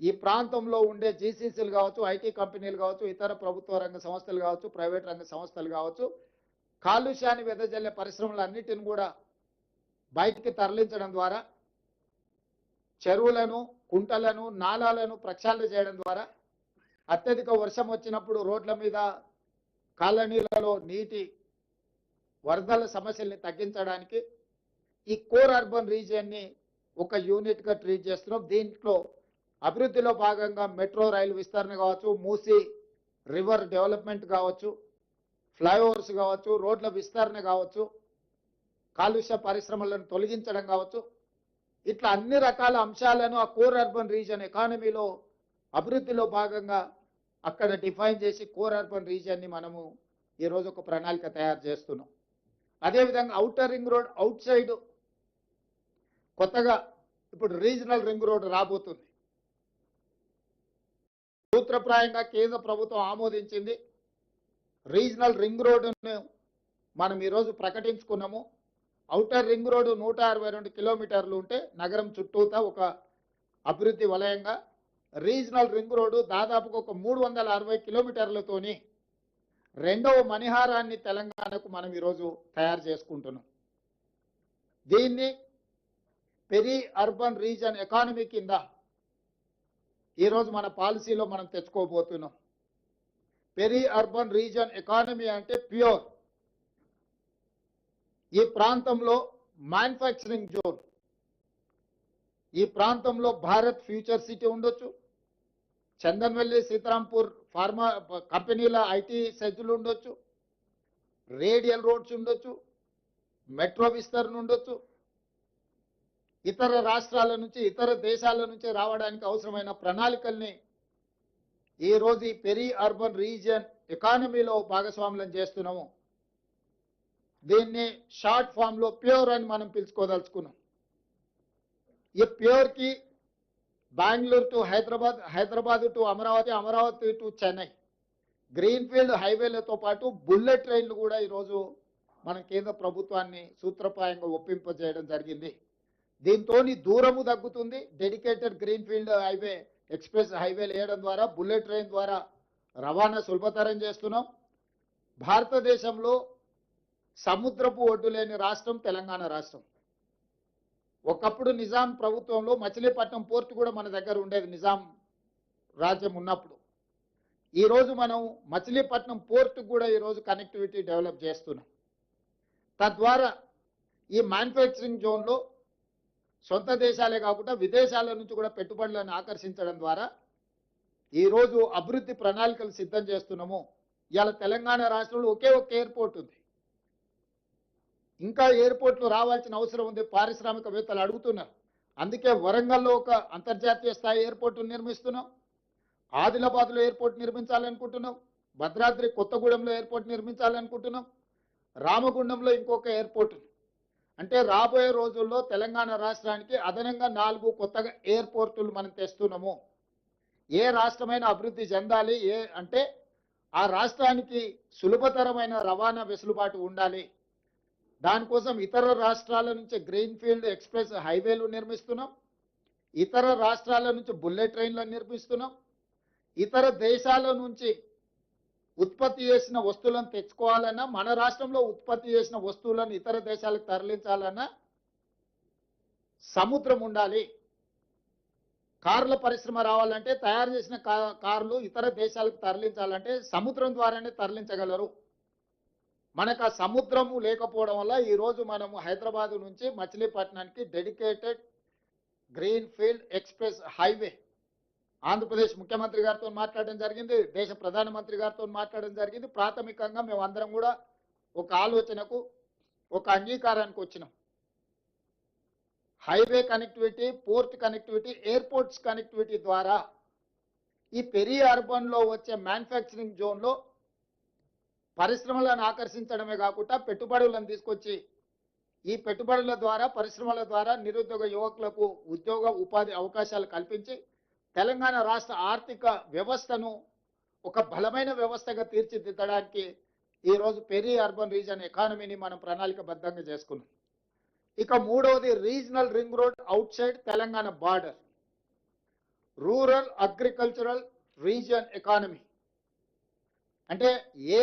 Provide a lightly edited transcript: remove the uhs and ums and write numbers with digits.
ఈ ప్రాంతంలో ఉండే జీసీసీలు కావచ్చు, ఐటీ కంపెనీలు కావచ్చు, ఇతర ప్రభుత్వ రంగ సంస్థలు కావచ్చు, ప్రైవేట్ రంగ సంస్థలు కావచ్చు, కాలుష్యాన్ని వెదజల్లే పరిశ్రమలన్నిటిని కూడా బయటికి తరలించడం ద్వారా చెరువులను, కుంటలను, నాలాలను ప్రక్షాళన చేయడం ద్వారా అత్యధిక వర్షం వచ్చినప్పుడు రోడ్ల మీద, కాలనీలలో నీటి వరదల సమస్యల్ని తగ్గించడానికి ఈ కోర్ అర్బన్ రీజియన్ని ఒక యూనిట్గా ట్రీట్ చేస్తున్నాం. దీంట్లో అభివృద్ధిలో భాగంగా మెట్రో రైలు విస్తరణ కావచ్చు, మూసీ రివర్ డెవలప్మెంట్ కావచ్చు, ఫ్లైఓవర్స్ కావచ్చు, రోడ్ల విస్తరణ కావచ్చు, కాలుష్య పరిశ్రమలను తొలగించడం కావచ్చు, ఇట్లా అన్ని రకాల అంశాలను ఆ కోర్ అర్బన్ రీజియన్ ఎకానమీలో అభివృద్ధిలో భాగంగా అక్కడ డిఫైన్ చేసి కోర్ అర్బన్ రీజియన్ని మనము ఈరోజు ఒక ప్రణాళిక తయారు చేస్తున్నాం. అదేవిధంగా outer ring road out side కొత్తగా ఇప్పుడు రీజనల్ రింగ్ రోడ్ రాబోతుంది. సూత్రప్రాయంగా కేంద్ర ప్రభుత్వం ఆమోదించింది. రీజనల్ రింగ్ రోడ్డును మనం ఈరోజు ప్రకటించుకున్నాము. ఔటర్ రింగ్ రోడ్డు 162 కిలోమీటర్లు ఉంటే నగరం చుట్టూతా ఒక అభివృద్ధి వలయంగా, రీజనల్ రింగ్ రోడ్డు దాదాపుగా ఒక 360 కిలోమీటర్లతోని రెండవ మణిహారాన్ని తెలంగాణకు మనం ఈరోజు తయారు చేసుకుంటున్నాం. దీన్ని పెరి అర్బన్ రీజన్ ఎకానమీ కింద ఈరోజు మన పాలసీలో మనం తెచ్చుకోబోతున్నాం. పెరి అర్బన్ రీజన్ ఎకానమీ అంటే ప్యూర్. ఈ ప్రాంతంలో మ్యానుఫ్యాక్చరింగ్ జోన్, ఈ ప్రాంతంలో భారత్ ఫ్యూచర్ సిటీ ఉండొచ్చు, చందన్వెల్లి సీతారాంపూర్ ఫార్మా కంపెనీల ఐటీ సెజ్లు ఉండొచ్చు, రేడియల్ రోడ్స్ ఉండొచ్చు, మెట్రో విస్తరణ ఉండొచ్చు, ఇతర రాష్ట్రాల నుంచి, ఇతర దేశాల నుంచి రావడానికి అవసరమైన ప్రణాళికల్ని ఈరోజు ఈ పెరి అర్బన్ రీజియన్ ఎకానమీలో భాగస్వాములను చేస్తున్నాము. దీన్ని షార్ట్ ఫామ్ లో ప్యూర్ అని మనం పిలుచుకోదలుచుకున్నాం. ఈ ప్యూర్ కి Bengaluru to Hyderabad, Hyderabad to Amaravati, Amaravati to Chennai greenfield హైవేలతో పాటు బుల్లెట్ ట్రైన్లు కూడా ఈరోజు మన కేంద్ర ప్రభుత్వాన్ని సూత్రప్రాయంగా ఒప్పింపజేయడం జరిగింది. దీంతో దూరము తగ్గుతుంది. డెడికేటెడ్ గ్రీన్ఫీల్డ్ హైవే, ఎక్స్ప్రెస్ హైవేలు వేయడం ద్వారా, బుల్లెట్ ట్రైన్ ద్వారా రవాణా సులభతరం చేస్తున్నాం. భారతదేశంలో సముద్రపు ఒడ్డు లేని రాష్ట్రం తెలంగాణ రాష్ట్రం. ఒకప్పుడు నిజాం ప్రభుత్వంలో మచిలీపట్నం పోర్టు కూడా మన దగ్గర ఉండేది, నిజాం రాజ్యం ఉన్నప్పుడు. ఈరోజు మనం మచిలీపట్నం పోర్టు కూడా ఈరోజు కనెక్టివిటీ డెవలప్ చేస్తున్నాం. తద్వారా ఈ మ్యానుఫ్యాక్చరింగ్ జోన్లో సొంత దేశాలే కాకుండా విదేశాల నుంచి కూడా పెట్టుబడులను ఆకర్షించడం ద్వారా ఈరోజు అభివృద్ధి ప్రణాళికలు సిద్ధం చేస్తున్నాము. ఇవాళ తెలంగాణ రాష్ట్రంలో ఒకే ఒక ఎయిర్పోర్ట్ ఉంది. ఇంకా ఎయిర్పోర్ట్లు రావాల్సిన అవసరం ఉంది. పారిశ్రామికవేత్తలు అడుగుతున్నారు. అందుకే వరంగల్లో ఒక అంతర్జాతీయ స్థాయి ఎయిర్పోర్టు నిర్మిస్తున్నాం, ఆదిలాబాద్లో ఎయిర్పోర్ట్ నిర్మించాలనుకుంటున్నాం, భద్రాద్రి కొత్తగూడెంలో ఎయిర్పోర్ట్ నిర్మించాలనుకుంటున్నాం, రామగుండంలో ఇంకొక ఎయిర్పోర్ట్. అంటే రాబోయే రోజుల్లో తెలంగాణ రాష్ట్రానికి అదనంగా 4 కొత్తగా ఎయిర్పోర్టులు మనం తెస్తున్నాము. ఏ రాష్ట్రమైనా అభివృద్ధి చెందాలి అంటే ఆ రాష్ట్రానికి సులభతరమైన రవాణా వెసులుబాటు ఉండాలి. దానికోసం ఇతర రాష్ట్రాల నుంచి గ్రీన్ఫీల్డ్ ఎక్స్ప్రెస్ హైవేలు నిర్మిస్తున్నాం, ఇతర రాష్ట్రాల నుంచి బుల్లెట్ ట్రైన్లను నిర్మిస్తున్నాం, ఇతర దేశాల నుంచి ఉత్పత్తి చేసిన వస్తువులను తెచ్చుకోవాలన్నా, మన రాష్ట్రంలో ఉత్పత్తి చేసిన వస్తువులను ఇతర దేశాలకు తరలించాలన్నా సముద్రం ఉండాలి. కార్ల పరిశ్రమ రావాలంటే, తయారు చేసిన కార్లు ఇతర దేశాలకు తరలించాలంటే సముద్రం ద్వారానే తరలించగలరు. మనకు ఆ సముద్రము లేకపోవడం వల్ల ఈరోజు మనము హైదరాబాద్ నుంచి మచిలీపట్నానికి dedicated greenfield express highway Andhra Pradesh ముఖ్యమంత్రి గారితో మాట్లాడడం జరిగింది, దేశ ప్రధానమంత్రి గారితో మాట్లాడడం జరిగింది. ప్రాథమికంగా మేము అందరం కూడా ఒక ఆలోచనకు, ఒక అంగీకారానికి వచ్చినాం. Highway connectivity, port connectivity, airports connectivity ద్వారా ఈ పెరి అర్బన్లో వచ్చే మ్యానుఫ్యాక్చరింగ్ జోన్లో పరిశ్రమలను ఆకర్షించడమే కాకుండా పెట్టుబడులను తీసుకొచ్చి ఈ పెట్టుబడుల ద్వారా, పరిశ్రమల ద్వారా నిరుద్యోగ యువకులకు ఉద్యోగ ఉపాధి అవకాశాలు కల్పించి తెలంగాణ రాష్ట్ర ఆర్థిక వ్యవస్థను ఒక బలమైన వ్యవస్థగా తీర్చిదిద్దడానికి ఈరోజు పెరి అర్బన్ రీజన్ ఎకానమీని మనం ప్రణాళికబద్ధంగా చేసుకున్నాం. ఇక మూడవది regional ring road out side Telangana border. Rural agricultural region economy. అంటే ఏ